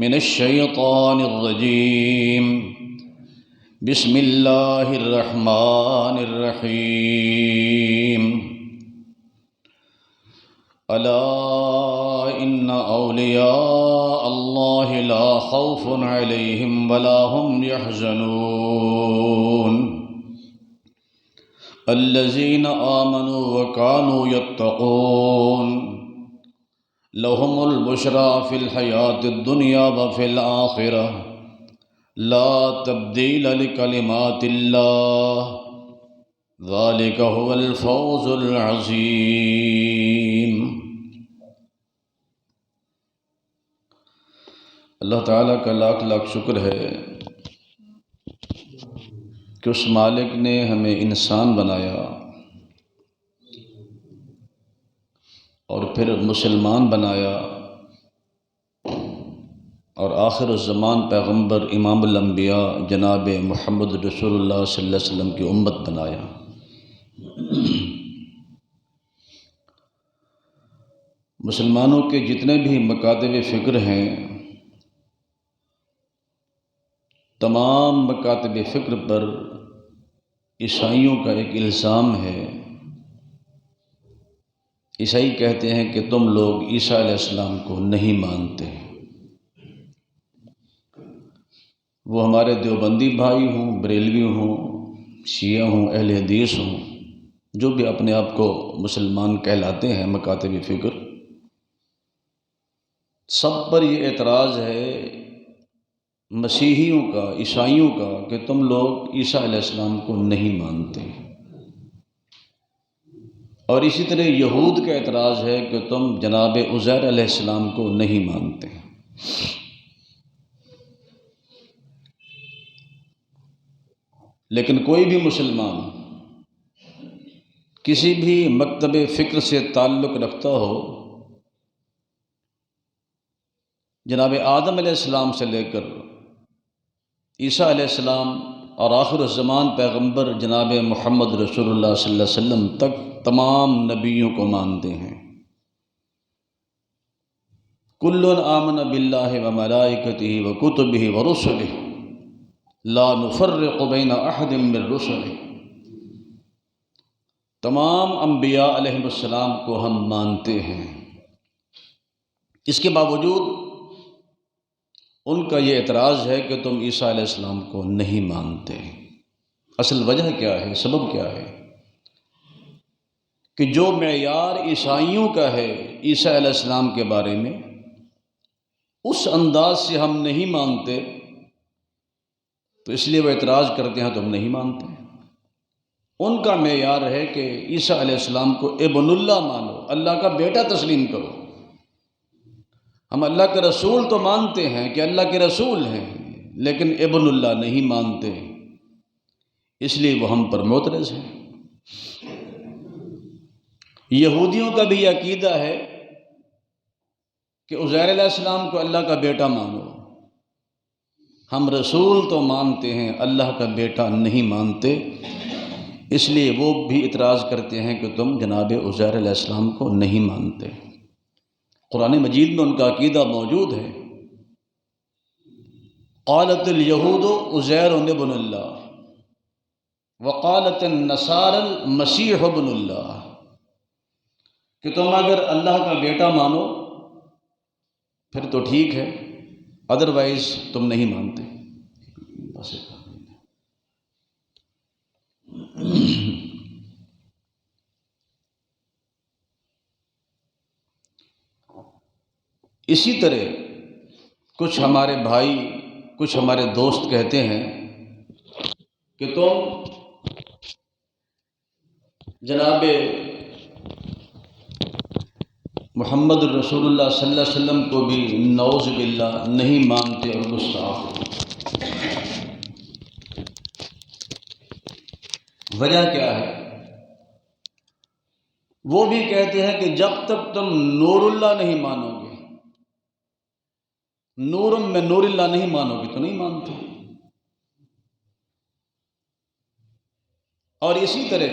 من الشیطان الرجیم بسم اللہ الرحمن الرحیم الا ان اولیاء اللہ لا خوف علیہم ولا هم يحزنون الذین آمنوا وكانوا يتقون لهم البشرى في الحیاة الدنیا وفي الآخرة لا تبدیل لکلمات اللہ ذلك هو الفوز العظیم۔ اللہ تعالیٰ کا لاکھ لاکھ شکر ہے کہ اس مالک نے ہمیں انسان بنایا اور پھر مسلمان بنایا اور آخر الزمان پیغمبر امام الانبیاء جناب محمد رسول اللہ صلی اللہ علیہ وسلم کی امت بنایا۔ مسلمانوں کے جتنے بھی مکاتب فکر ہیں، تمام مکاتب فکر پر عیسائیوں کا ایک الزام ہے۔ عیسائی کہتے ہیں کہ تم لوگ عیسیٰ علیہ السلام کو نہیں مانتے۔ وہ ہمارے دیوبندی بھائی ہوں، بریلوی ہوں، شیعہ ہوں، اہل حدیث ہوں، جو بھی اپنے آپ کو مسلمان کہلاتے ہیں مکاتب فکر، سب پر یہ اعتراض ہے مسیحیوں کا، عیسائیوں کا، کہ تم لوگ عیسیٰ علیہ السلام کو نہیں مانتے، اور اسی طرح یہود کا اعتراض ہے کہ تم جناب عزیر علیہ السلام کو نہیں مانتے۔ لیکن کوئی بھی مسلمان کسی بھی مکتب فکر سے تعلق رکھتا ہو، جناب آدم علیہ السلام سے لے کر عیسیٰ علیہ السلام اور آخر الزمان پیغمبر جناب محمد رسول اللہ صلی اللہ علیہ وسلم تک تمام نبیوں کو مانتے ہیں۔ کل آمن باللہ وملائکتہ وکتبہ ورسلہ لا نفرق بین احد من رسلہ۔ تمام انبیاء علیہ السلام کو ہم مانتے ہیں، اس کے باوجود ان کا یہ اعتراض ہے کہ تم عیسیٰ علیہ السلام کو نہیں مانتے۔ اصل وجہ کیا ہے، سبب کیا ہے؟ کہ جو معیار عیسائیوں کا ہے عیسیٰ علیہ السلام کے بارے میں، اس انداز سے ہم نہیں مانتے، تو اس لیے وہ اعتراض کرتے ہیں تم نہیں مانتے۔ ان کا معیار ہے کہ عیسیٰ علیہ السلام کو ابن اللہ مانو، اللہ کا بیٹا تسلیم کرو۔ ہم اللہ کے رسول تو مانتے ہیں کہ اللہ کے رسول ہیں، لیکن ابن اللہ نہیں مانتے، اس لیے وہ ہم پر معترض ہیں۔ یہودیوں کا بھی یہ عقیدہ ہے کہ عزیر علیہ السلام کو اللہ کا بیٹا مانو، ہم رسول تو مانتے ہیں، اللہ کا بیٹا نہیں مانتے، اس لیے وہ بھی اعتراض کرتے ہیں کہ تم جناب عزیر علیہ السلام کو نہیں مانتے۔ قرآن مجید میں ان کا عقیدہ موجود ہے۔ قالت الیہود عزیر ابن اللہ وقالت النصارى المسیح ابن اللہ، کہ تم اگر اللہ کا بیٹا مانو پھر تو ٹھیک ہے، ادروائز تم نہیں مانتے۔ اسی طرح کچھ ہمارے بھائی، کچھ ہمارے دوست کہتے ہیں کہ تم جناب محمد رسول اللہ صلی اللہ علیہ وسلم کو بھی نعوذ باللہ نہیں مانتے اور گستاخ۔ وجہ کیا ہے؟ وہ بھی کہتے ہیں کہ جب تک تم نور اللہ نہیں مانو گے، نور میں نور اللہ نہیں مانو گے تو نہیں مانتے۔ اور اسی طرح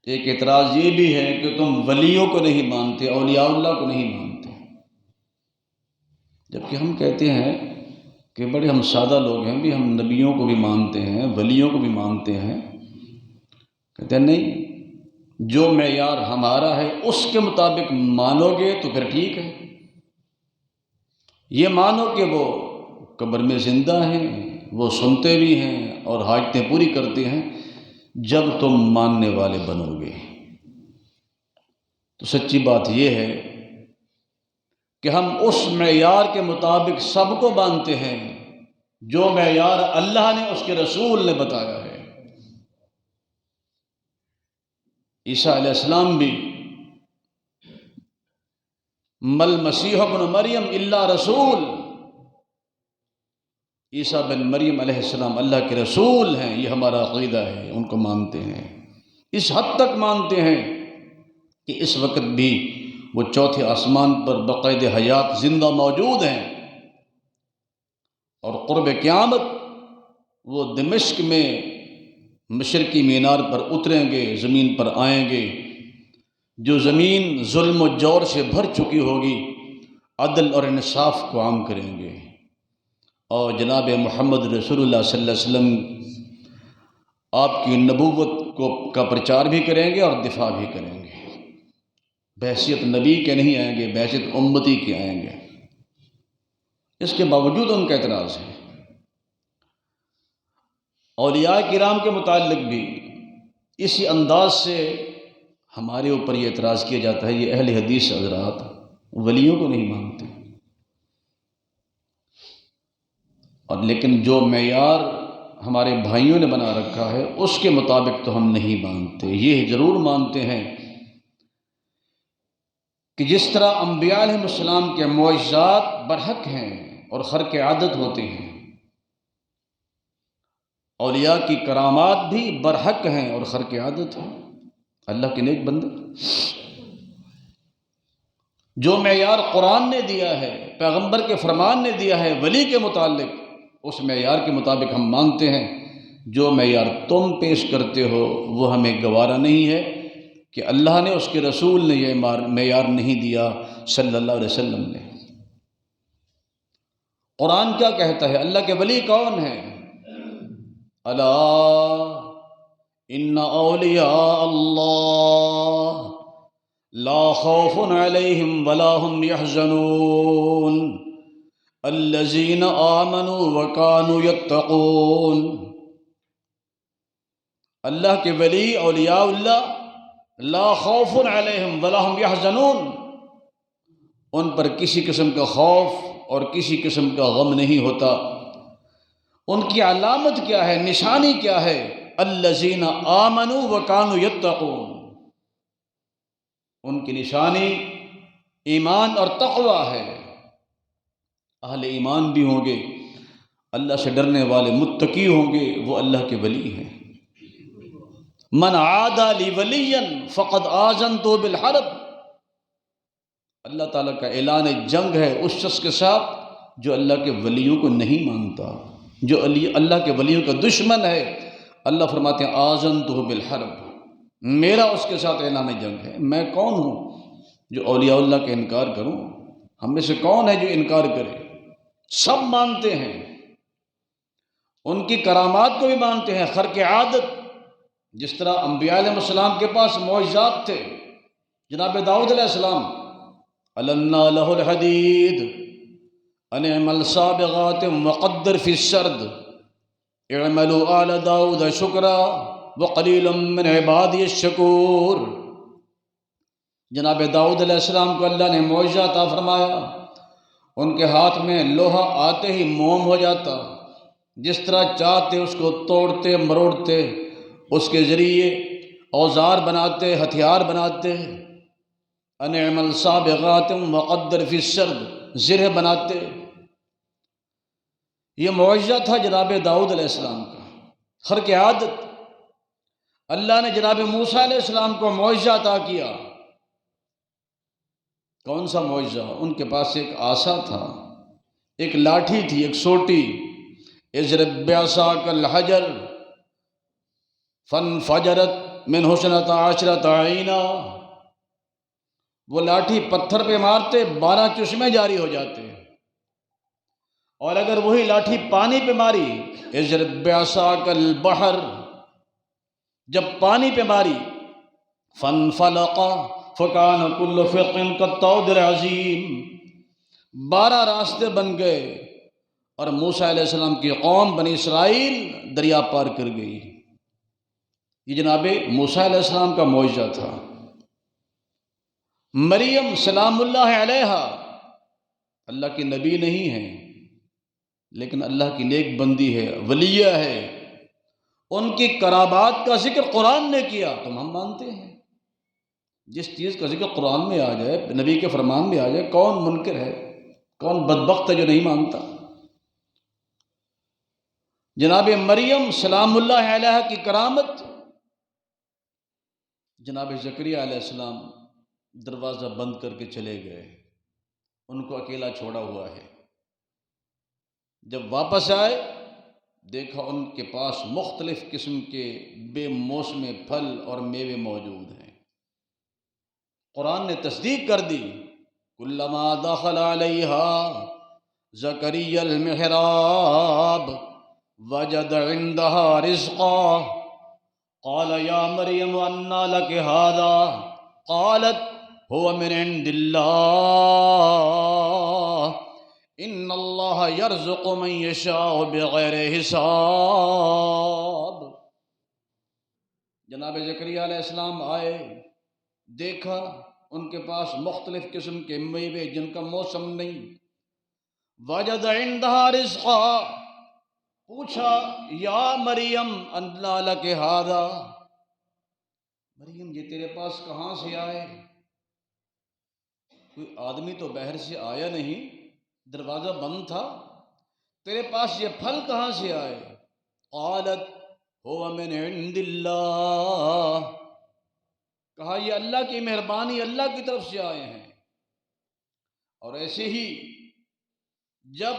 ایک اعتراض یہ بھی ہے کہ تم ولیوں کو نہیں مانتے، اولیاء اللہ کو نہیں مانتے۔ جبکہ ہم کہتے ہیں کہ بڑے ہم سادہ لوگ ہیں بھی، ہم نبیوں کو بھی مانتے ہیں، ولیوں کو بھی مانتے ہیں. کہتے ہیں نہیں، جو معیار ہمارا ہے اس کے مطابق مانو گے تو پھر ٹھیک ہے. یہ مانو کہ وہ قبر میں زندہ ہیں، وہ سنتے بھی ہیں اور حاجتیں پوری کرتے ہیں، جب تم ماننے والے بنو گے. تو سچی بات یہ ہے کہ ہم اس معیار کے مطابق سب کو مانتے ہیں جو معیار اللہ نے، اس کے رسول نے بتایا ہے. عیسیٰ علیہ السلام بھی مل مسیح ابن مریم الا رسول، عیسیٰ بن مریم علیہ السلام اللہ کے رسول ہیں، یہ ہمارا عقیدہ ہے، ان کو مانتے ہیں. اس حد تک مانتے ہیں کہ اس وقت بھی وہ چوتھے آسمان پر بقید حیات زندہ موجود ہیں، اور قرب قیامت وہ دمشق میں مشرقی مینار پر اتریں گے، زمین پر آئیں گے. جو زمین ظلم و جور سے بھر چکی ہوگی، عدل اور انصاف کو عام کریں گے، اور جناب محمد رسول اللہ صلی اللہ علیہ وسلم آپ کی نبوت کا پرچار بھی کریں گے اور دفاع بھی کریں گے. بحیثیت نبی کے نہیں آئیں گے، بحیثیت امتی کے آئیں گے. اس کے باوجود ان کا اعتراض ہے. اولیاء کرام کے متعلق بھی اسی انداز سے ہمارے اوپر یہ اعتراض کیا جاتا ہے، یہ اہل حدیث حضرات ولیوں کو نہیں مانتے. اور لیکن جو معیار ہمارے بھائیوں نے بنا رکھا ہے اس کے مطابق تو ہم نہیں مانتے. یہ ضرور مانتے ہیں کہ جس طرح انبیاء علیہ السلام کے معجزات برحق ہیں اور خرق عادت ہوتے ہیں، اولیاء کی کرامات بھی برحق ہیں اور خرق عادت ہیں. اللہ کے نیک بندے، جو معیار قرآن نے دیا ہے، پیغمبر کے فرمان نے دیا ہے ولی کے متعلق، اس معیار کے مطابق ہم مانتے ہیں. جو معیار تم پیش کرتے ہو وہ ہمیں گوارا نہیں ہے کہ اللہ نے، اس کے رسول نے یہ معیار نہیں دیا صلی اللہ علیہ وسلم نے. قرآن کیا کہتا ہے؟ اللہ کے ولی کون ہیں؟ الا ان اولیاء اللہ لا خوف علیہم ولا هم يحزنون الذین آمنوا وکانوا یتقون. اللہ کے ولی، اولیاء اللہ، لا خوف علیہم ولا هم يحزنون، ان پر کسی قسم کا خوف اور کسی قسم کا غم نہیں ہوتا. ان کی علامت کیا ہے؟ نشانی کیا ہے؟ الذین آمنوا وکانوا یتقون. ان کی نشانی ایمان اور تقوی ہے. اہل ایمان بھی ہوں گے، اللہ سے ڈرنے والے متقی ہوں گے، وہ اللہ کے ولی ہیں. من عادى لی ولیا فقد آذنتہ بالحرب. اللہ تعالیٰ کا اعلان جنگ ہے اس شخص کے ساتھ جو اللہ کے ولیوں کو نہیں مانتا، جو اللہ کے ولیوں کا دشمن ہے. اللہ فرماتے ہیں آذنتہ بالحرب، میرا اس کے ساتھ اعلان جنگ ہے. میں کون ہوں جو اولیاء اللہ کا انکار کروں؟ ہم میں سے کون ہے جو انکار کرے؟ سب مانتے ہیں، ان کی کرامات کو بھی مانتے ہیں، خرق عادت. جس طرح انبیاء علیہ السلام کے پاس معجزات تھے. جناب داؤد علیہ السلام النا لہ الحدید ان اعمل سابغات وقدر فی السرد اعملوا آل داؤد شکرا وقلیل من عبادی الشکور. جناب داؤد علیہ السلام کو اللہ نے معجزہ عطا فرمایا. ان کے ہاتھ میں لوہا آتے ہی موم ہو جاتا، جس طرح چاہتے اس کو توڑتے مروڑتے، اس کے ذریعے اوزار بناتے، ہتھیار بناتے. ان اعمل سابغات وقدر فی السرد، زرہ بناتے. یہ معجزہ تھا جناب داؤد علیہ السلام کا، خرق عادت. اللہ نے جناب موسیٰ علیہ السلام کو معجزہ عطا کیا. کون سا معجزہ؟ ان کے پاس ایک عصا تھا، ایک لاٹھی تھی، ایک سوٹی. اضرب بعصاک الحجر فانفجرت منہ اثنتا عشرۃ عینا. وہ لاٹھی پتھر پہ مارتے 12 چشمے جاری ہو جاتے. اور اگر وہی لاٹھی پانی پہ ماری، اضرب بعصاک البحر، جب پانی پہ ماری، فانفلق فکان کل فرق کالطود العظیم، 12 راستے بن گئے اور موسیٰ علیہ السلام کی قوم بنی اسرائیل دریا پار کر گئی۔ یہ جناب موسیٰ علیہ السلام کا معجزہ تھا۔ مریم سلام اللہ علیہا اللہ کی نبی نہیں ہے، لیکن اللہ کی نیک بندی ہے، ولیہ ہے، ان کی قرابات کا ذکر قرآن نے کیا تو ہم مانتے ہیں۔ جس چیز کا ذکر قرآن میں آ جائے، نبی کے فرمان میں آ جائے، کون منکر ہے، کون بدبخت ہے جو نہیں مانتا؟ جناب مریم سلام اللہ علیہ کی کرامت، جناب زکریا علیہ السلام دروازہ بند کر کے چلے گئے، ان کو اکیلا چھوڑا ہوا ہے۔ جب واپس آئے دیکھا ان کے پاس مختلف قسم کے بے موسم پھل اور میوے موجود ہیں۔ قرآن نے تصدیق کر دی، کلما دخل علیہا زکریا المحراب وجد عندها رزقا قال یا مریم انى لك هذا قالت هو من عند الله ان اللہ یرزق من یشاء بغیر حساب۔ جناب زکریا علیہ السلام آئے، دیکھا ان کے پاس مختلف قسم کے میوے جن کا موسم نہیں۔ وجد عندها رزقا، پوچھا یا مریم انّا لک ھذا، مریم یہ تیرے پاس کہاں سے آئے؟ کوئی آدمی تو باہر سے آیا نہیں، دروازہ بند تھا، تیرے پاس یہ پھل کہاں سے آئے؟ قالت هو من عند اللہ، کہا یہ اللہ کی مہربانی، اللہ کی طرف سے آئے ہیں۔ اور ایسے ہی جب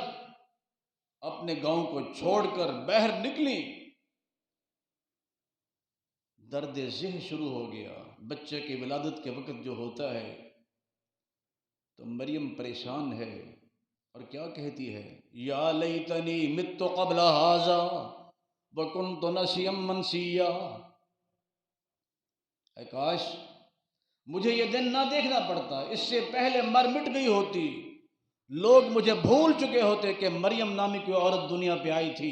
اپنے گاؤں کو چھوڑ کر باہر نکلی، درد ذہن شروع ہو گیا۔ بچے کی ولادت کے وقت جو ہوتا ہے تو مریم پریشان ہے اور کیا کہتی ہے، یا لیتنی مت قبل ھذا وکنت نسیا منسیا، اے کاش مجھے یہ دن نہ دیکھنا پڑتا، اس سے پہلے مر مٹ گئی ہوتی، لوگ مجھے بھول چکے ہوتے کہ مریم نامی کوئی عورت دنیا پہ آئی تھی۔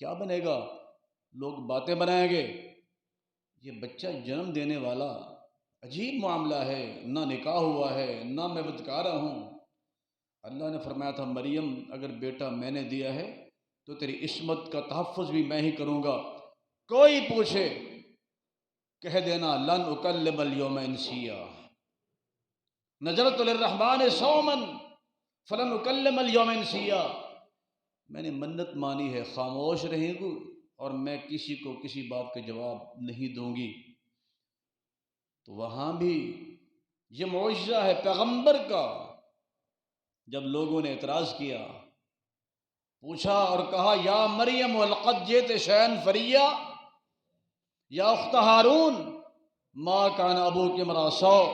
کیا بنے گا؟ لوگ باتیں بنائیں گے، یہ بچہ جنم دینے والا عجیب معاملہ ہے، نہ نکاح ہوا ہے، نہ میں بدکارہ ہوں۔ اللہ نے فرمایا تھا مریم اگر بیٹا میں نے دیا ہے تو تیری عصمت کا تحفظ بھی میں ہی کروں گا، کوئی پوچھے کہہ دینا لن اکلم اليوم انسیا، نذرت للرحمن صوما فلن اکلم اليوم انسیا، میں نے منت مانی ہے خاموش رہیں گی اور میں کسی کو کسی بات کا جواب نہیں دوں گی۔ تو وہاں بھی یہ معجزہ ہے پیغمبر کا۔ جب لوگوں نے اعتراض کیا، پوچھا اور کہا یا مریم ولقد جئت شیئا فریا، یا اخت ہارون ما کان ابوک امرأ سوء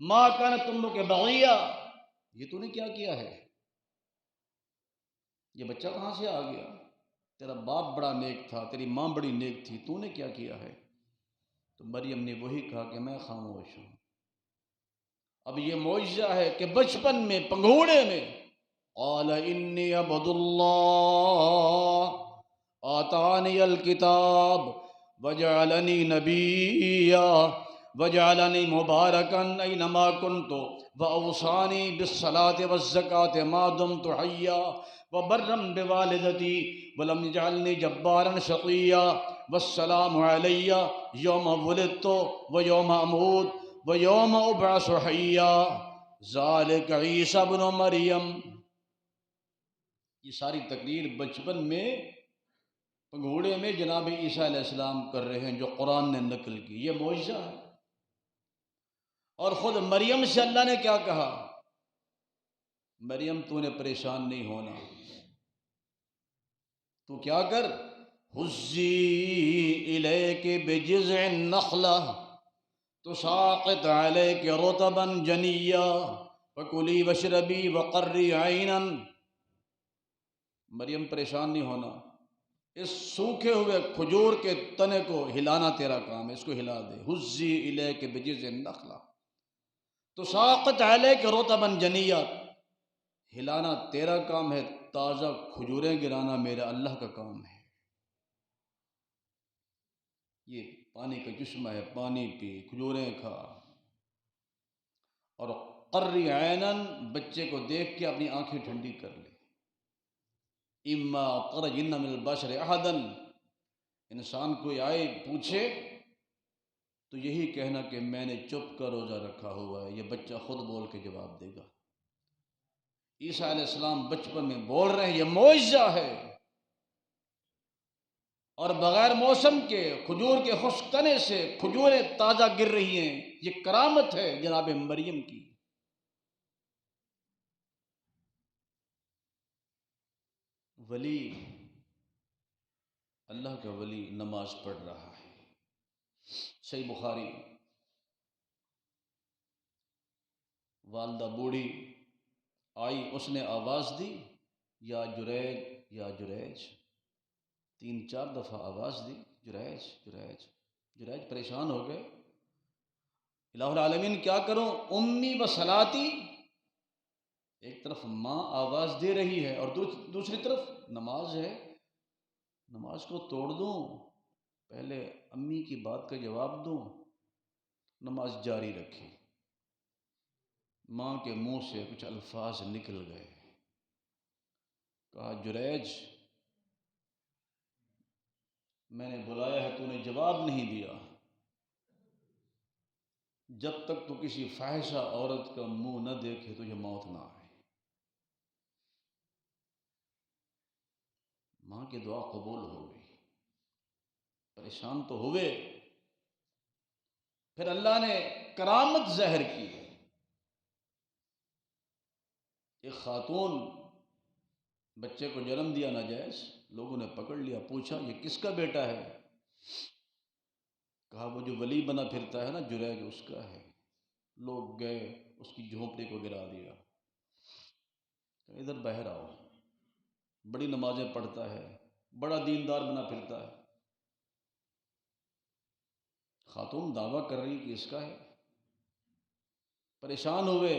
ما کانت امک بغیہ، یہ تو نے کیا کیا ہے؟ یہ بچہ کہاں سے آ گیا؟ تیرا باپ بڑا نیک تھا، تیری ماں بڑی نیک تھی، تو نے کیا کیا ہے؟ تو مریم نے وہی کہا کہ میں خاموش ہوں۔ اب یہ معجزہ ہے کہ بچپن میں پنگھوڑے میں قال انی عبد اللہ آتانی الکتاب وجعلنی نبیا وجعلنی مبارکا اینما کنت واوصانی بالصلاۃ والزکاۃ ما دمت حیا وبرا بوالدتی ولم یجعلنی جبارا شقیا والسلام علی یوم ولدت ویوم اموت ویوم ابعث حیا ذالک عیسی ابن مریم۔ یہ ساری تقریر بچپن میں پنگھوڑے میں جناب عیسیٰ علیہ السلام کر رہے ہیں جو قرآن نے نقل کی، یہ معجزہ ہے۔ اور خود مریم سے اللہ نے کیا کہا، مریم تو نے پریشان نہیں ہونا، تو کیا کر، ہزی الیک بجذع النخلہ تساقط علیک رطبا جنیا فکلی واشربی وقری عینا، مریم پریشان نہیں ہونا، اس سوکھے ہوئے کھجور کے تنے کو ہلانا تیرا کام ہے، اس کو ہلا دے۔ حزی الیک بجذع النخلہ تساقط علیک رطبا جنیا، ہلانا تیرا کام ہے، تازہ کھجوریں گرانا میرا اللہ کا کام ہے۔ یہ پانی کا چشمہ ہے، پانی پی، کھجوریں کھا، اور قری عینن، بچے کو دیکھ کے اپنی آنکھیں ٹھنڈی کر لے۔ اما ترجن من البشر احدا، انسان کوئی آئے پوچھے تو یہی کہنا کہ میں نے چپ کا روزہ رکھا ہوا ہے، یہ بچہ خود بول کے جواب دے گا۔ عیسیٰ علیہ السلام بچپن میں بول رہے ہیں، یہ معجزہ ہے، اور بغیر موسم کے کھجور کے خشک تنے سے کھجوریں تازہ گر رہی ہیں، یہ کرامت ہے جناب مریم کی۔ ولی، اللہ کا ولی نماز پڑھ رہا ہے۔ صحیح بخاری، والدہ بوڑھی آئی، اس نے آواز دی، یا جریج یا جریج، 3-4 دفعہ آواز دی، جریج جریج جریج، پریشان ہو گئے، الہ العالمین کیا کروں، امی و صلاتی، ایک طرف ماں آواز دے رہی ہے اور دوسری طرف نماز ہے، نماز کو توڑ دوں، پہلے امی کی بات کا جواب دوں، نماز جاری رکھی۔ ماں کے منہ سے کچھ الفاظ نکل گئے، کہا جریج میں نے بلایا ہے، تو نے جواب نہیں دیا، جب تک تو کسی فاحشہ عورت کا منہ نہ دیکھے تجھے موت نہ آئے۔ ماں کی دعا قبول ہو گئی، پریشان تو ہوئے، پھر اللہ نے کرامت ظاہر کی۔ ایک خاتون بچے کو جنم دیا ناجائز، لوگوں نے پکڑ لیا، پوچھا یہ کس کا بیٹا ہے؟ کہا وہ جو ولی بنا پھرتا ہے نا جریج، اس کا ہے۔ لوگ گئے، اس کی جھونپڑی کو گرا دیا، ادھر باہر آؤ، بڑی نمازیں پڑھتا ہے، بڑا دیندار بنا پھرتا ہے۔ خاتون دعویٰ کر رہی کہ اس کا ہے، پریشان ہوئے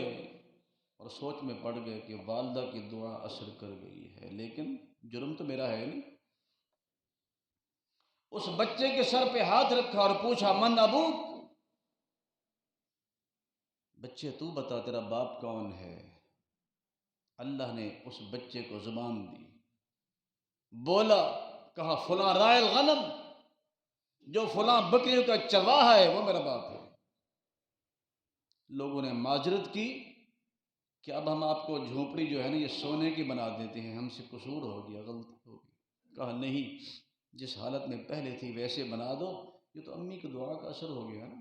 اور سوچ میں پڑ گئے کہ والدہ کی دعا اثر کر گئی ہے، لیکن جرم تو میرا ہے نہیں۔ اس بچے کے سر پہ ہاتھ رکھا اور پوچھا من ابوک، بچے تو بتا تیرا باپ کون ہے؟ اللہ نے اس بچے کو زبان دی، بولا، کہا فلاں راعی الغنم، جو فلاں بکریوں کا چرواہا ہے وہ میرا باپ ہے۔ لوگوں نے معذرت کی کہ اب ہم آپ کو جھونپڑی جو ہے نا یہ سونے کی بنا دیتے ہیں، ہم سے قصور ہو گیا، غلطی ہو گئی۔ کہا نہیں، جس حالت میں پہلے تھی ویسے بنا دو، یہ تو امی کی دعا کا اثر ہو گیا نا۔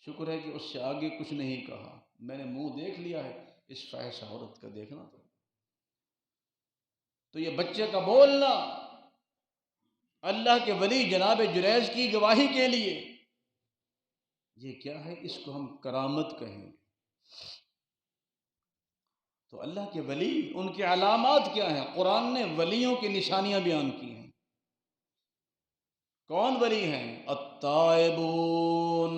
شکر ہے کہ اس سے آگے کچھ نہیں کہا، میں نے منہ دیکھ لیا ہے، اس فاحشہ عورت کا دیکھنا تھا۔ تو یہ بچے کا بولنا اللہ کے ولی جناب جریج کی گواہی کے لیے، یہ کیا ہے؟ اس کو ہم کرامت کہیں گے۔ تو اللہ کے ولی، ان کی علامات کیا ہیں؟ قرآن نے ولیوں کی نشانیاں بیان کی ہیں۔ کون ولی ہیں؟ التائبون،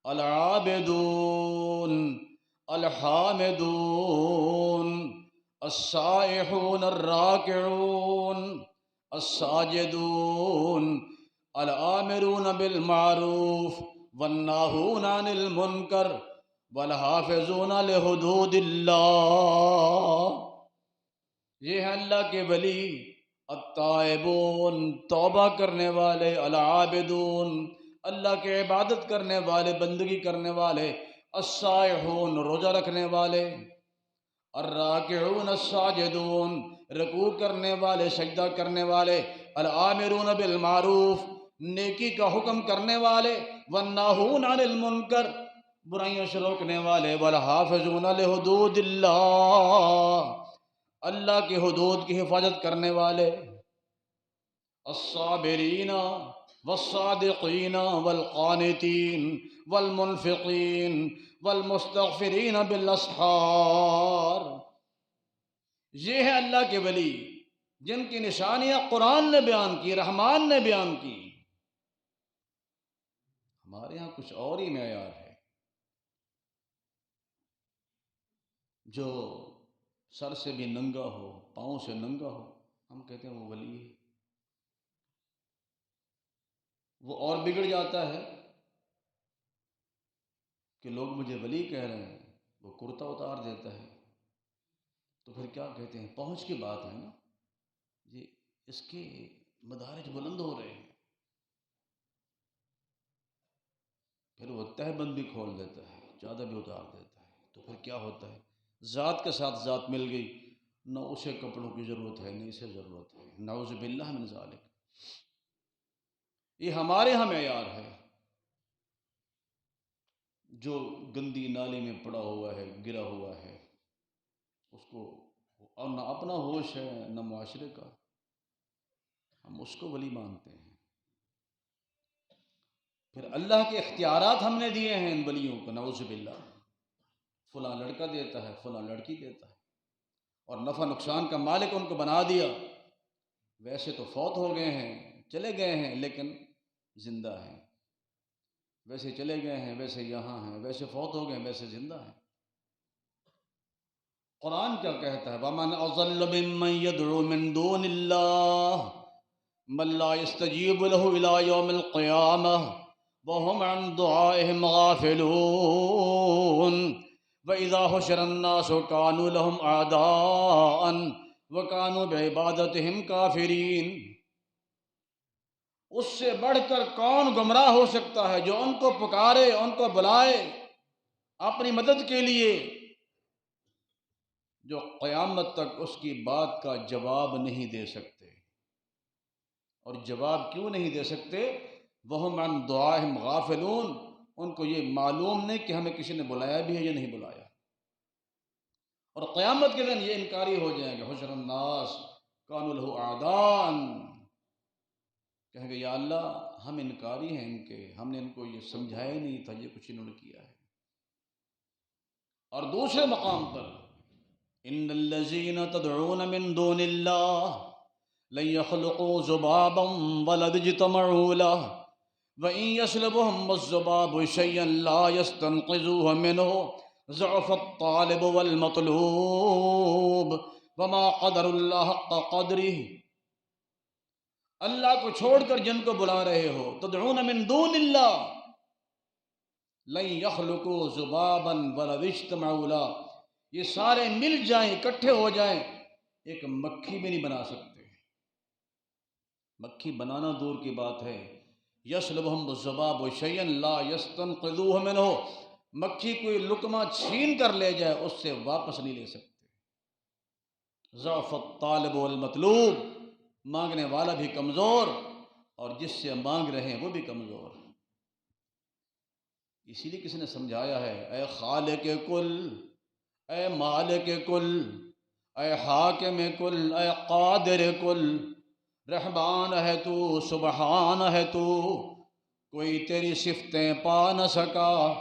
العابدون، الحامدون، السائحون، الراکعون، الساجدون، الآمرون بالمعروف والناہون عن المنکر والحافظون لحدود اللہ۔ یہ ہیں اللہ کے ولی، التائبون، توبہ کرنے والے، العابدون، اللہ کے عبادت کرنے والے، بندگی کرنے والے، السائحون، روزہ رکھنے والے، الراکعون، الساجدون، رکوع کرنے والے، سجدہ کرنے والے، الآمرون بالمعروف، نیکی کا حکم کرنے والے، والناہون عن المنکر، برائیوں سے روکنے والے، والحافظون لحدود اللہ، اللہ کی حدود کی حفاظت کرنے والے، الصابرین والصادقین والقانتین والمنفقین والمستغفرین بالاسحار۔ یہ ہے اللہ کے ولی جن کی نشانیاں قرآن نے بیان کی، رحمان نے بیان کی۔ ہمارے ہاں کچھ اور ہی معیار ہے۔ جو سر سے بھی ننگا ہو، پاؤں سے ننگا ہو، ہم کہتے ہیں وہ ولی ہے۔ وہ اور بگڑ جاتا ہے کہ لوگ مجھے ولی کہہ رہے ہیں، وہ کرتا اتار دیتا ہے، تو پھر کیا کہتے ہیں؟ پہنچ کی بات ہے نا جی، اس کے مدارج بلند ہو رہے ہیں۔ پھر وہ تہ بند بھی کھول دیتا ہے، زیادہ بھی اتار دیتا ہے، تو پھر کیا ہوتا ہے؟ ذات کے ساتھ ذات مل گئی، نہ اسے کپڑوں کی ضرورت ہے نہ اسے ضرورت ہے، نعوذ باللہ من ذالک۔ یہ ہمارے ہاں معیار ہے۔ جو گندی نالی میں پڑا ہوا ہے، گرا ہوا ہے، اس کو اور نہ اپنا ہوش ہے نہ معاشرے کا، ہم اس کو ولی مانتے ہیں۔ پھر اللہ کے اختیارات ہم نے دیے ہیں ان ولیوں کو، نعوذ باللہ، فلاں لڑکا دیتا ہے، فلاں لڑکی دیتا ہے، اور نفع نقصان کا مالک ان کو بنا دیا۔ ویسے تو فوت ہو گئے ہیں، چلے گئے ہیں، لیکن زندہ ہیں۔ ویسے چلے گئے ہیں، ویسے یہاں ہیں، ویسے فوت ہو گئے ہیں، ویسے زندہ ہیں۔ قرآن کیا کہتا ہے؟ وَمَنْ أَضَلُّ مِمَّنْ يَدْعُو مِن دُونِ اللَّهِ مَن لَّا يَسْتَجِيبُ لَهُ إِلَىٰ يَوْمِ الْقِيَامَةِ وَهُمْ عَن دُعَائِهِمْ غَافِلُونَ وَإِذَا حُشِرَ النَّاسُ كَانُوا لَهُمْ أَعْدَاءً وَكَانُوا بِعِبَادَتِهِمْ كَافِرِينَ۔ اس سے بڑھ کر کون گمراہ ہو سکتا ہے جو ان کو پکارے، ان کو بلائے اپنی مدد کے لیے، جو قیامت تک اس کی بات کا جواب نہیں دے سکتے۔ اور جواب کیوں نہیں دے سکتے؟ وَهُمْ عَن دُعَائِهِمْ غَافِلُونَ، ان کو یہ معلوم نہیں کہ ہمیں کسی نے بلایا بھی ہے یا نہیں بلایا۔ اور قیامت کے دن یہ انکاری ہو جائیں گے، حشر الناس کانوا لہ اعداء، کہیں گے یا اللہ ہم انکاری ہیں ان کے، ہم نے ان کو یہ سمجھایا نہیں تھا، یہ کچھ انہوں نے کیا ہے۔ اور دوسرے مقام پر ان الذین تدعون من دون اللہ لن يخلقوا ذبابا ولو اجتمعوا له وإن يسلبهم الذباب شيئا لا يستنقذوه منه ضعف الطالب والمطلوب وما قدر اللہ حق قدره۔ اللہ کو چھوڑ کر جن کو بلا رہے ہو، تدعون من دون اللہ، لن يخلقوا ذبابا ولو اجتمعوا له، یہ سارے مل جائیں، اکٹھے ہو جائیں، ایک مکھی بھی نہیں بنا سکتے۔ مکھی بنانا دور کی بات ہے، یسلبہم الذباب شیئا لا یستنقذوہ منہ، مکھی کوئی لقمہ چھین کر لے جائے اس سے واپس نہیں لے سکتے۔ ضعف الطالب والمطلوب، مانگنے والا بھی کمزور اور جس سے مانگ رہے ہیں وہ بھی کمزور۔ اسی لیے کسی نے سمجھایا ہے، اے خالق کل، اے مالک کل، اے حاکم کل، اے قادر کل، رحمان ہے تو، سبحان ہے تو، کوئی تیری صفتیں پا نہ سکا،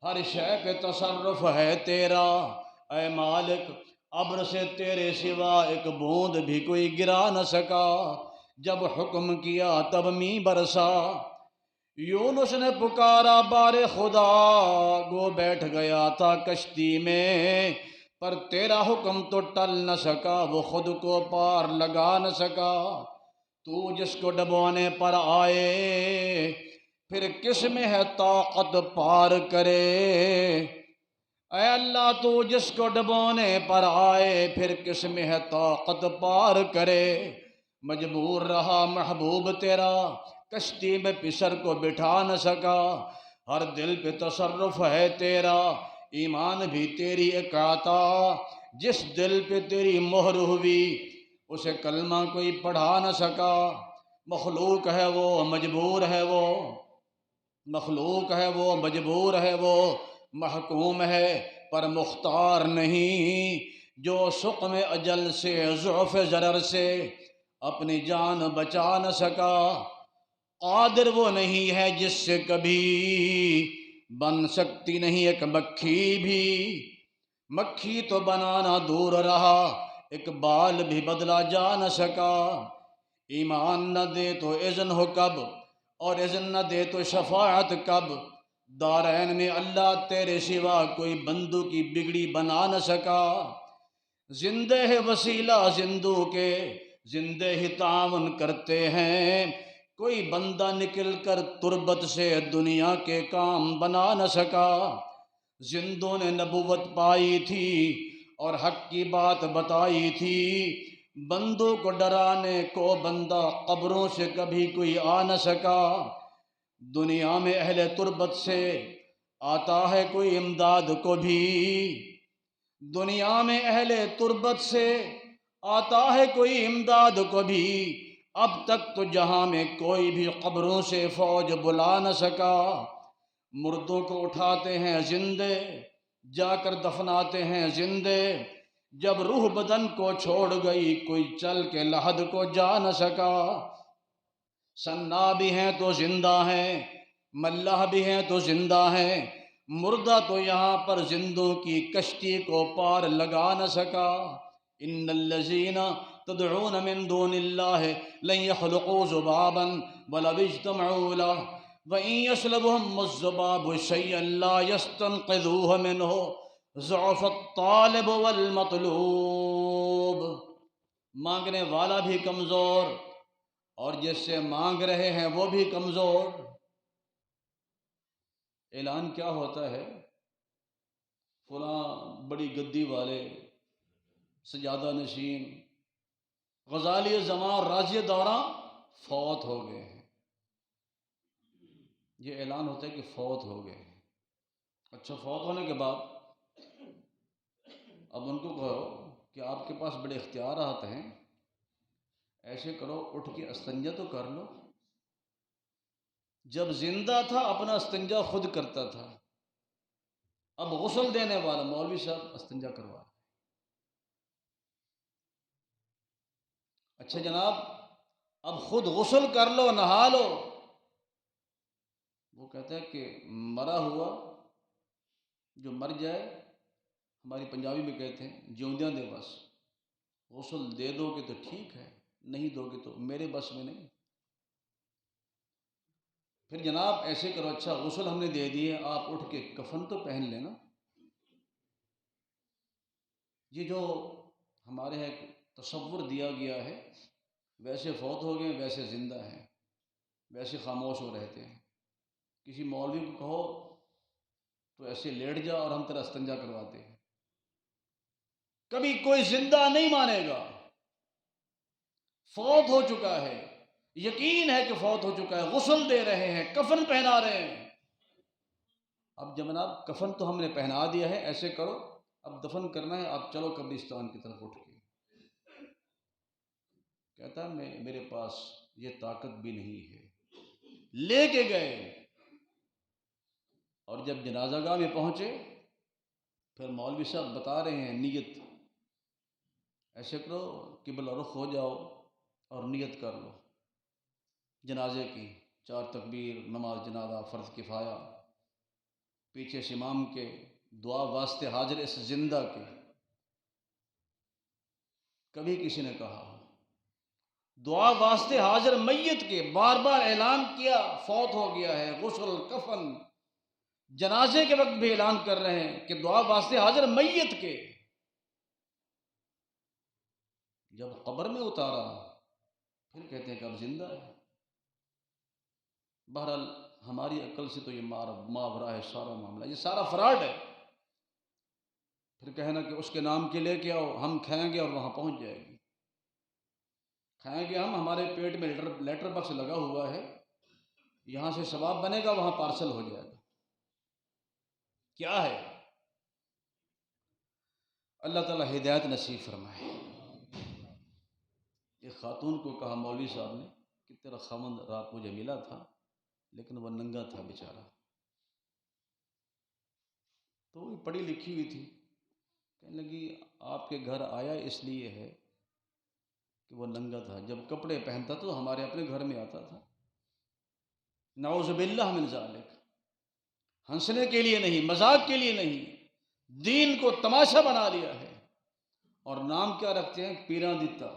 ہر شے پہ تصرف ہے تیرا، اے مالک ابر سے تیرے سوا ایک بوند بھی کوئی گرا نہ سکا، جب حکم کیا تب می برسا، یونس نے پکارا بار خدا، گو بیٹھ گیا تھا کشتی میں، پر تیرا حکم تو ٹل نہ سکا، وہ خود کو پار لگا نہ سکا، تو جس کو ڈبونے پر آئے پھر کس میں ہے طاقت پار کرے، اے اللہ تو جس کو ڈبونے پر آئے پھر کس میں ہے طاقت پار کرے، مجبور رہا محبوب تیرا، کشتی میں پسر کو بٹھا نہ سکا، ہر دل پہ تصرف ہے تیرا، ایمان بھی تیری ایک عطا، جس دل پہ تیری مہر ہوئی اسے کلمہ کوئی پڑھا نہ سکا، مخلوق ہے وہ مجبور ہے وہ، مخلوق ہے وہ مجبور ہے وہ، محکوم ہے پر مختار نہیں، جو سقم اجل سے ضعف ضرر سے اپنی جان بچا نہ سکا، قادر وہ نہیں ہے جس سے کبھی بن سکتی نہیں ایک مکھی بھی، مکھی تو بنانا دور رہا، اقبال بھی بدلا جا نہ سکا، ایمان نہ دے تو اذن ہو کب، اور اذن نہ دے تو شفاعت کب، دارین میں اللہ تیرے سوا کوئی بندوں کی بگڑی بنا نہ سکا، زندے ہے وسیلہ زندوں کے، زندے ہی تعاون کرتے ہیں، کوئی بندہ نکل کر تربت سے دنیا کے کام بنا نہ سکا، زندوں نے نبوت پائی تھی اور حق کی بات بتائی تھی، بندوں کو ڈرانے کو بندہ قبروں سے کبھی کوئی آ نہ سکا، دنیا میں اہل تربت سے آتا ہے کوئی امداد کو بھی، دنیا میں اہل تربت سے آتا ہے کوئی امداد کو بھی، اب تک تو جہاں میں کوئی بھی قبروں سے فوج بلا نہ سکا، مردوں کو اٹھاتے ہیں زندے جا کر دفناتے ہیں زندے، جب روح بدن کو چھوڑ گئی کوئی چل کے لحد کو جا نہ سکا، سنا بھی ہیں تو زندہ ہیں، ملح بھی ہیں تو زندہ ہیں، مردہ تو یہاں پر زندوں کی کشتی کو پار لگا نہ سکا، ان الذین تدعون من دون اللہ لن يخلقوا ذبابا ولو اجتمعوا له وإن يسلبهم الذباب شيئا لا يستنقذوه منه ضعف الطالب والمطلوب، مانگنے والا بھی کمزور اور جس سے مانگ رہے ہیں وہ بھی کمزور۔ اعلان کیا ہوتا ہے، فلاں بڑی گدی والے سجادہ نشین غزالی زمان راضی دوراں فوت ہو گئے ہیں، یہ اعلان ہوتا ہے کہ فوت ہو گئے ہیں۔ اچھا، فوت ہونے کے بعد اب ان کو کہو کہ آپ کے پاس بڑے اختیارات ہیں، ایسے کرو اٹھ کے استنجا تو کر لو، جب زندہ تھا اپنا استنجا خود کرتا تھا، اب غسل دینے والا مولوی صاحب استنجا کروا رہا ہے۔ اچھا جناب، اب خود غسل کر لو، نہا لو، وہ کہتا ہے کہ مرا ہوا جو مر جائے، ہماری پنجابی میں کہتے ہیں جیوندیاں دے بس، غسل دے دو گے تو ٹھیک ہے، نہیں دو گے تو میرے بس میں نہیں۔ پھر جناب ایسے کرو، اچھا غسل ہم نے دے دیے، آپ اٹھ کے کفن تو پہن لینا۔ یہ جو ہمارے یہاں ایک تصور دیا گیا ہے، ویسے فوت ہو گئے ویسے زندہ ہیں، ویسے خاموش ہو رہتے ہیں، کسی مولوی کو کہو تو ایسے لیٹ جا اور ہم تیرا استنجا کرواتے ہیں، کبھی کوئی زندہ نہیں مانے گا، فوت ہو چکا ہے، یقین ہے کہ فوت ہو چکا ہے، غسل دے رہے ہیں، کفن پہنا رہے ہیں۔ اب جناب کفن تو ہم نے پہنا دیا ہے، ایسے کرو اب دفن کرنا ہے، آپ چلو قبرستان کی طرف اٹھ کے۔ کہتا ہے میرے پاس یہ طاقت بھی نہیں ہے، لے کے گئے، اور جب جنازہ گاہ میں پہنچے پھر مولوی صاحب بتا رہے ہیں نیت، ایسے کرو قبلہ رخ ہو جاؤ اور نیت کر لو جنازے کی، 4 تکبیر، نماز جنازہ فرض کفایہ، پیچھے سے امام کے دعا واسطے حاضر اس زندہ کے۔ کبھی کسی نے کہا دعا واسطے حاضر میت کے، بار بار اعلان کیا فوت ہو گیا ہے، غسل، کفن، جنازے کے وقت بھی اعلان کر رہے ہیں کہ دعا واسطے حاضر میت کے، جب قبر میں اتارا پھر کہتے ہیں کہ اب زندہ ہے۔ بہرحال ہماری عقل سے تو یہ ماورا ہے سارا معاملہ، یہ سارا فراڈ ہے۔ پھر کہنا کہ اس کے نام کے لے کے آؤ، ہم کھائیں گے اور وہاں پہنچ جائے گی، کھائیں گے ہم، ہمارے پیٹ میں لیٹر باکس لگا ہوا ہے، یہاں سے ثواب بنے گا وہاں پارسل ہو جائے گا، کیا ہے؟ اللہ تعالیٰ ہدایت نصیب فرمائے۔ ایک خاتون کو کہا مولوی صاحب نے کہ تیرا خاوند رات مجھے ملا تھا لیکن وہ ننگا تھا بیچارہ، تو وہ پڑھی لکھی ہوئی تھی، کہنے لگی آپ کے گھر آیا اس لیے ہے کہ وہ ننگا تھا، جب کپڑے پہنتا تو ہمارے اپنے گھر میں آتا تھا۔ نعوذ باللہ من ذالک، ہنسنے کے لیے نہیں، مذاق کے لیے نہیں، دین کو تماشا بنا لیا ہے، اور نام کیا رکھتے ہیں؟ پیراں دتا۔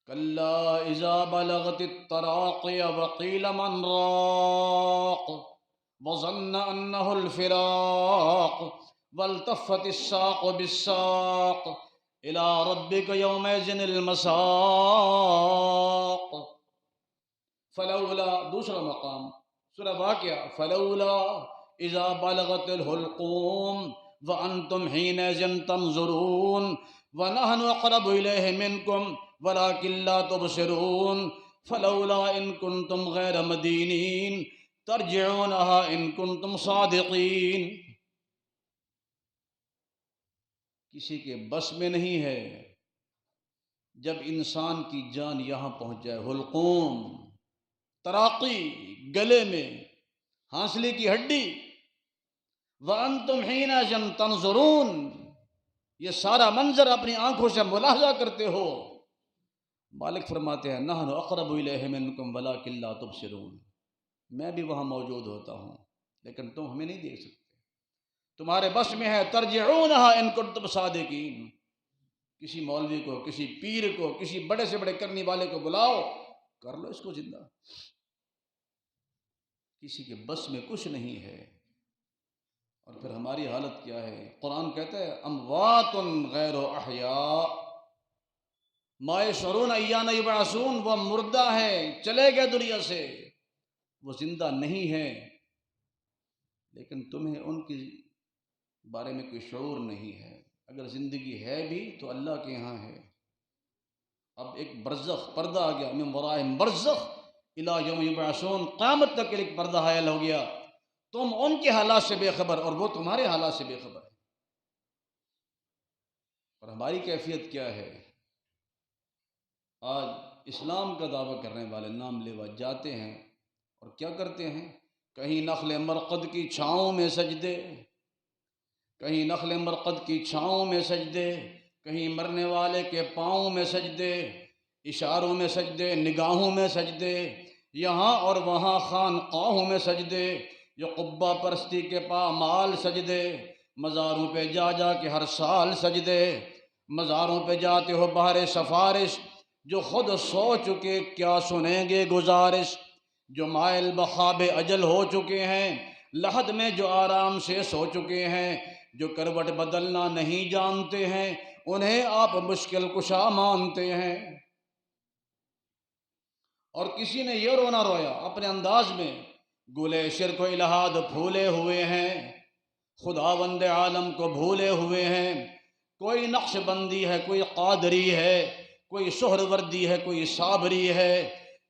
کلا اذا بلغت التراقی وقیل من راق وظن انه الفراق والتفت الساق بالساق الى ربك يومئذ المساق۔ فلولا، دوسرا مقام سورہ واقعہ، فلولا اذا بلغت الحلقوم وانتم حينئذ تنظرون ونحن اقرب اليه منكم ولكن لا تبصرون فلولا ان كنتم غير مدينين ترجعونها ان كنتم صادقين۔ کسی کے بس میں نہیں ہے جب انسان کی جان یہاں پہنچ جائے، حلقوم، تراقی، گلے میں ہانسلی کی ہڈی، وَأَنْتُمْ حِينَئِذٍ تَنْظُرُونَ، یہ سارا منظر اپنی آنکھوں سے ملاحظہ کرتے ہو۔ مالک فرماتے ہیں نحن اقرب الیہ منکم ولکن لا تبصرون، میں بھی وہاں موجود ہوتا ہوں لیکن تم ہمیں نہیں دیکھ سکتے، تمہارے بس میں ہے ترجعونہا ان کنتم صادقین۔ کسی مولوی کو، کسی پیر کو، کسی بڑے سے بڑے کرنے والے کو بلاؤ، کر لو اس کو زندہ، کسی کے بس میں کچھ نہیں ہے۔ اور پھر ہماری حالت کیا ہے؟ قرآن کہتا ہے اموات غیر احیاء ما یشعرون ایان یبعثون، وہ مردہ ہے، چلے گئے دنیا سے، وہ زندہ نہیں ہے، لیکن تمہیں ان کے بارے میں کوئی شعور نہیں ہے۔ اگر زندگی ہے بھی تو اللہ کے ہاں ہے۔ اب ایک برزخ، پردہ آ گیا، من ورائہم برزخ الی یوم یبعثون، قیامت تک ایک پردہ حائل ہو گیا، تم ان کے حالات سے بے خبر اور وہ تمہارے حالات سے بے خبر ہے۔ اور ہماری کیفیت کیا ہے؟ آج اسلام کا دعویٰ کرنے والے نام لیوا جاتے ہیں اور کیا کرتے ہیں؟ کہیں نخل مرقد کی چھاؤں میں سجدے، کہیں نخل مرقد کی چھاؤں میں سجدے، کہیں مرنے والے کے پاؤں میں سجدے، اشاروں میں سجدے، نگاہوں میں سجدے، یہاں اور وہاں خانقاہوں میں سجدے، جو قبہ پرستی کے پامال سجدے، مزاروں پہ جا جا کے ہر سال سجدے، مزاروں پہ جاتے ہو بہر سفارش، جو خود سو چکے کیا سنیں گے گزارش، جو مائل بخواب اجل ہو چکے ہیں، لحد میں جو آرام سے سو چکے ہیں، جو کروٹ بدلنا نہیں جانتے ہیں، انہیں آپ مشکل کشا مانتے ہیں۔ اور کسی نے یہ رونا رویا اپنے انداز میں، گلے شرک و الہاد پھولے ہوئے ہیں، خداوند عالم کو بھولے ہوئے ہیں، کوئی نقش بندی ہے، کوئی قادری ہے، کوئی سہروردی ہے، کوئی صابری ہے،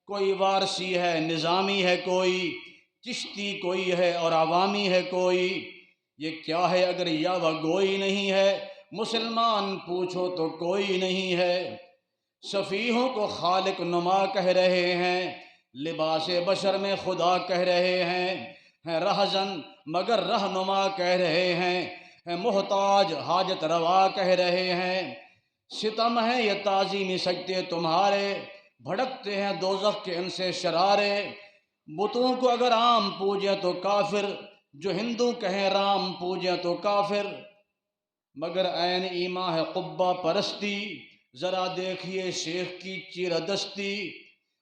کوئی وارسی ہے، نظامی ہے، کوئی چشتی کوئی ہے اور عوامی ہے کوئی۔ یہ کیا ہے اگر یاوہ گوئی نہیں ہے؟ مسلمان پوچھو تو کوئی نہیں ہے۔ سفیہوں کو خالق نما کہہ رہے ہیں، لباس بشر میں خدا کہہ رہے ہیں رہزن مگر رہنما کہہ رہے ہیں محتاج حاجت روا کہہ رہے ہیں۔ ستم ہے یہ تعظیمی سجدے تمہارے، بھڑکتے ہیں دوزخ کے ان سے شرارے۔ بتوں کو اگر عام پوجیں تو کافر، جو ہندو کہیں رام پوجیں تو کافر، مگر عین ایمان ہے قبہ پرستی، ذرا دیکھیے شیخ کی چیرہ دستی۔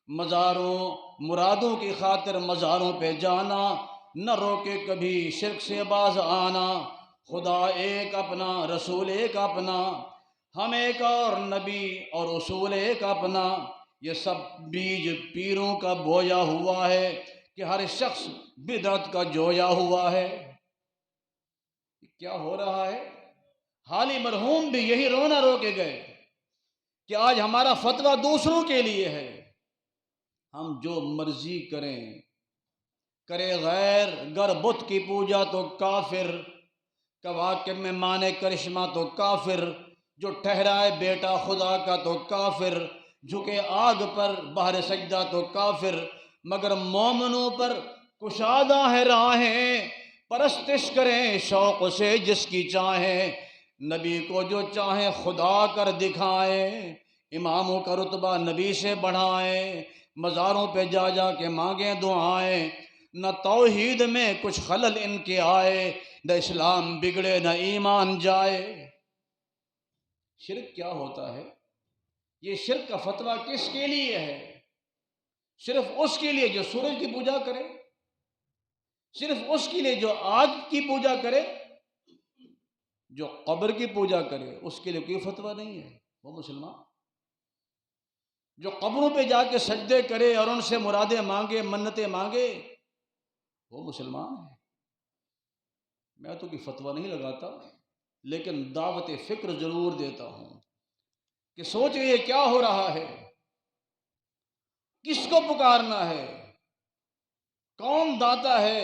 مزاروں مرادوں کی خاطر مزاروں پہ جانا، نہ روکے کبھی شرک سے باز آنا۔ خدا ایک اپنا، رسول ایک اپنا، ہم ایک اور نبی اور اصول ایک اپنا۔ یہ سب بیج پیروں کا بویا ہوا ہے کہ ہر شخص بدعت کا جویا ہوا ہے۔ کیا ہو رہا ہے؟ حالی مرحوم بھی یہی رونا رو کے گئے کہ آج ہمارا فتویٰ دوسروں کے لیے ہے، ہم جو مرضی کریں، کرے غیر گر بت کی پوجا تو کافر، کواکب میں مانے کرشمہ تو کافر، جو ٹھہرائے بیٹا خدا کا تو کافر، جھکے آگ پر بہر سجدہ تو کافر، مگر مومنوں پر کشادہ ہے راہیں، پرستش کریں شوق سے جس کی چاہیں، نبی کو جو چاہیں خدا کر دکھائیں، اماموں کا رتبہ نبی سے بڑھائیں، مزاروں پہ جا جا کے مانگیں دعائیں، نہ توحید میں کچھ خلل ان کے آئے، نہ اسلام بگڑے نہ ایمان جائے۔ شرک کیا ہوتا ہے؟ یہ شرک کا فتویٰ کس کے لیے ہے؟ صرف اس کے لیے جو سورج کی پوجا کرے، صرف اس کے لیے جو آگ کی پوجا کرے، جو قبر کی پوجا کرے، اس کے لیے کوئی فتویٰ نہیں ہے وہ مسلمان۔ جو قبروں پہ جا کے سجدے کرے اور ان سے مرادیں مانگے، منتیں مانگے، وہ مسلمان ہے۔ میں تو کوئی فتویٰ نہیں لگاتا، لیکن دعوت فکر ضرور دیتا ہوں کہ سوچیں یہ کیا ہو رہا ہے، کس کو پکارنا ہے، کون داتا ہے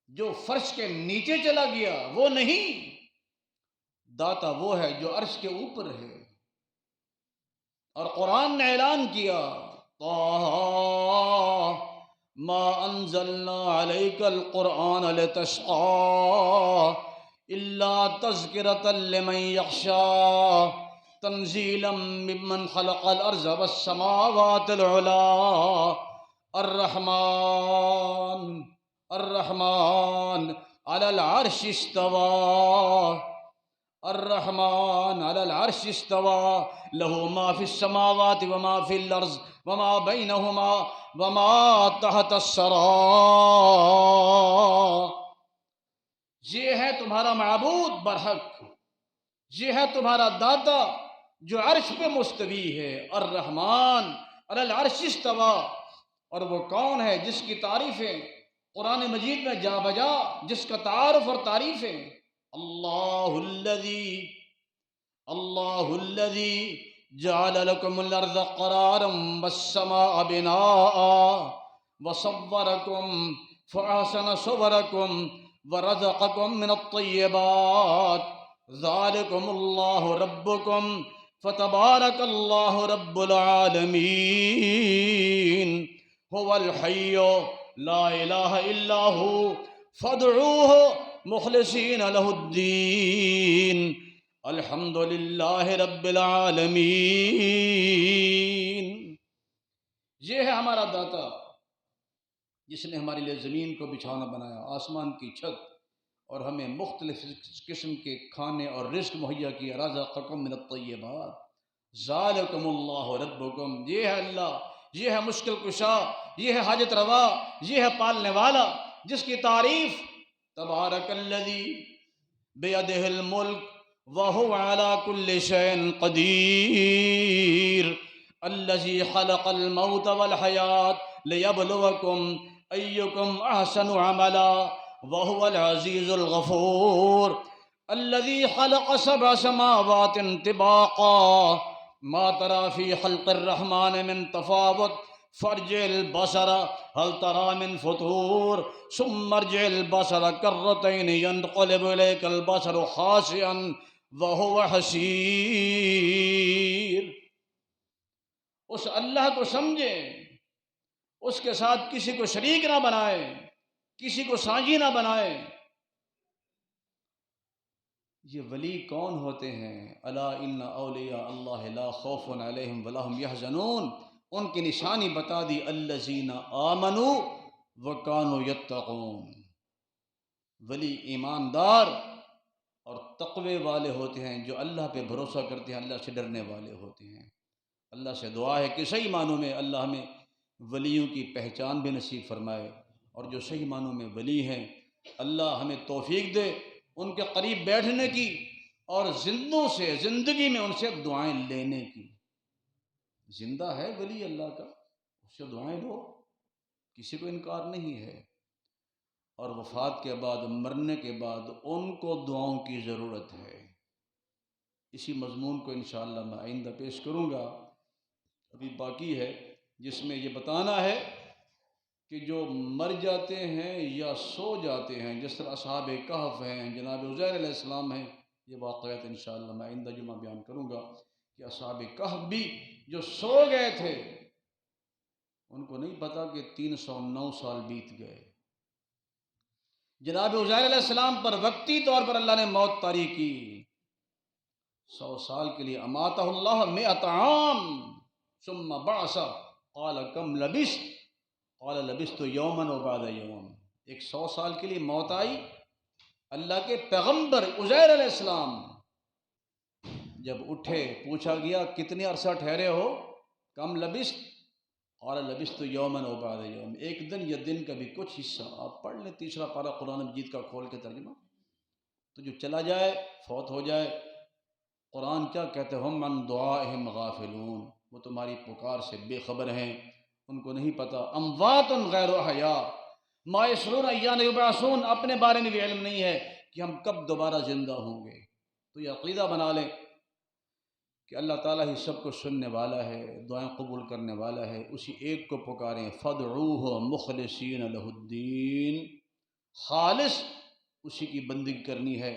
جو فرش کے نیچے چلا گیا؟ وہ نہیں، داتا وہ ہے جو عرش کے اوپر ہے۔ اور قرآن نے اعلان کیا طٰہٰ ما انزلنا علیک القرآن لتشقیٰ الا تذکرۃ لمن یخشیٰ تنزیلا ممن خلق الارض والسماوات العلی الرحمن علی العرش استویٰ الرحمن علی العرش استویٰ لہ ما فی السماوات وما فی الارض وما بینہما وما تحت الثریٰ۔ یہ ہے تمہارا معبود برحق، یہ ہے تمہارا داتا جو عرش پہ مستوی ہے، الرحمن علی العرش استویٰ۔ اور وہ کون ہے جس کی تعریفیں قرآن مجید میں جا بجا، جس کا تعارف اور تعریفیں اللہ الذی جعل لکم الارض قرارا والسماء بناء وصورکم فاحسن صورکم ورزقکم من الطیبات ذالکم اللہ ربکم فتبارک اللہ رب العالمین هو الحی لا الہ الا ہو فادعوہ مخلصین لہ الدین الحمد للہ رب العالمین۔ یہ ہے ہمارا داتا جس نے ہمارے لیے زمین کو بچھانا بنایا، آسمان کی چھت، اور ہمیں مختلف قسم کے کھانے اور رزق مہیا کیا۔ رزقکم من الطیبات ذالکم اللہ ربکم۔ یہ ہے اللہ، یہ ہے مشکل کشا، یہ ہے حاجت روا، یہ ہے پالنے والا، جس کی تعریف تبارک الذی بیدہ الملک وہو علی کل شیء قدیر الذی خلق الموت والحیاة لیبلوکم ایکم احسن عملا وہو العزیز الغفور الذی خلق سبع سماوات طباقا ما تری فی خلق الرحمن من تفاوت فارجع البصر هل ترى من فطور ثم ارجع البصر کرتین ينقلب الیک البصر خاسئا وهو حسیر۔ اس اللہ کو سمجھیں، اس کے ساتھ کسی کو شریک نہ بنائے، کسی کو سانجی نہ بنائے۔ یہ ولی کون ہوتے ہیں؟ الا ان اولیاء اللہ لا خوف علیہم ولا هم يحزنون۔ ان کی نشانی بتا دی، الذین آمنوا وکانوا یتقون۔ ولی ایماندار اور تقوی والے ہوتے ہیں، جو اللہ پہ بھروسہ کرتے ہیں، اللہ سے ڈرنے والے ہوتے ہیں۔ اللہ سے دعا ہے کہ صحیح معنوں میں اللہ ہمیں ولیوں کی پہچان بھی نصیب فرمائے، اور جو صحیح معنوں میں ولی ہیں اللہ ہمیں توفیق دے ان کے قریب بیٹھنے کی، اور زندگی میں ان سے دعائیں لینے کی۔ زندہ ہے ولی اللہ کا، اس سے دعائیں لو، کسی کو انکار نہیں ہے۔ اور وفات کے بعد، مرنے کے بعد ان کو دعاؤں کی ضرورت ہے۔ اسی مضمون کو انشاءاللہ میں آئندہ پیش کروں گا، ابھی باقی ہے، جس میں یہ بتانا ہے کہ جو مر جاتے ہیں یا سو جاتے ہیں، جس طرح اصحاب کہف ہیں، جناب عزیر علیہ السلام ہیں، یہ واقعات انشاءاللہ میں آئندہ جمعہ بیان کروں گا کہ اصحاب کہف بھی جو سو گئے تھے، ان کو نہیں پتا کہ 309 سال بیت گئے۔ جناب عزیر علیہ السلام پر وقتی طور پر اللہ نے موت طاری کی، 100 سال کے لیے۔ اماتہ اللہ 100 عام ثم بعث قال کم لبثت قال لبثت یوما وبعد یوم۔ ایک 100 سال کے لیے موت آئی، اللہ کے پیغمبر عزیر علیہ السلام جب اٹھے پوچھا گیا کتنے عرصہ ٹھہرے ہو؟ کم لبست، اور لبست یومن و بعد یوم، ایک دن یا دن کا بھی کچھ حصہ۔ آپ پڑھ لیں تیسرا پارہ قرآن مجید کا کھول کے ترجمہ، تو جو چلا جائے فوت ہو جائے، قرآن کیا کہتے ہیں؟ ہم عن دعائہم غافلون، وہ تمہاری پکار سے بے خبر ہیں، ان کو نہیں پتہ۔ اموات غیر احیاء ما یشعرون ایان یبعثون، اپنے بارے میں بھی علم نہیں ہے کہ ہم کب دوبارہ زندہ ہوں گے۔ تو یہ عقیدہ بنا لیں کہ اللہ تعالیٰ ہی سب کو سننے والا ہے، دعائیں قبول کرنے والا ہے، اسی ایک کو پکاریں۔ فادعوہ مخلصین لہ الدین، خالص اسی کی بندگی کرنی ہے،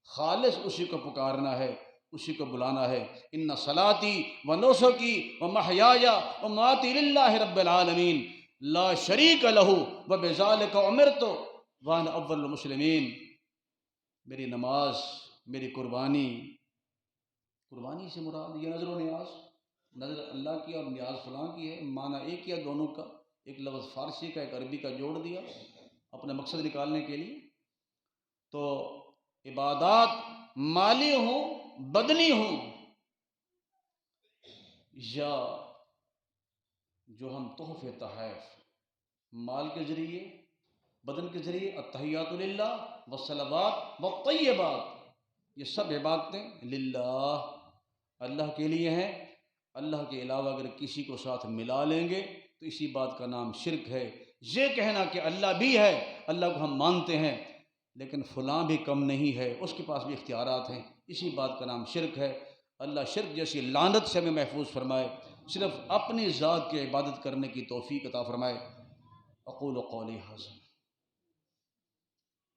خالص اسی کو پکارنا ہے، اسی کو بلانا ہے۔ ان صلاتی و نسکی و محیای و مماتی للہ رب العالمین لا شریک لہ و بذالک امرت وانا اول المسلمین، میری نماز، میری قربانی سے مراد یہ نظر و نیاز، نظر اللہ کی اور نیاز فلاں کی ہے، معنی ایک کیا دونوں کا، ایک لفظ فارسی کا ایک عربی کا جوڑ دیا اپنے مقصد نکالنے کے لیے۔ تو عبادات مالی ہوں، بدنی ہوں، یا جو ہم تحفے تحائف مال کے ذریعے، بدن کے ذریعے، التحیات للہ والصلوات والطیبات، یہ سب عبادتیں للہ، اللہ کے لیے ہیں۔ اللہ کے علاوہ اگر کسی کو ساتھ ملا لیں گے تو اسی بات کا نام شرک ہے۔ یہ کہنا کہ اللہ بھی ہے، اللہ کو ہم مانتے ہیں لیکن فلاں بھی کم نہیں ہے، اس کے پاس بھی اختیارات ہیں، اسی بات کا نام شرک ہے۔ اللہ شرک جیسی لعنت سے ہمیں محفوظ فرمائے، صرف اپنی ذات کی عبادت کرنے کی توفیق عطا فرمائے۔ اقول قولی ھذا۔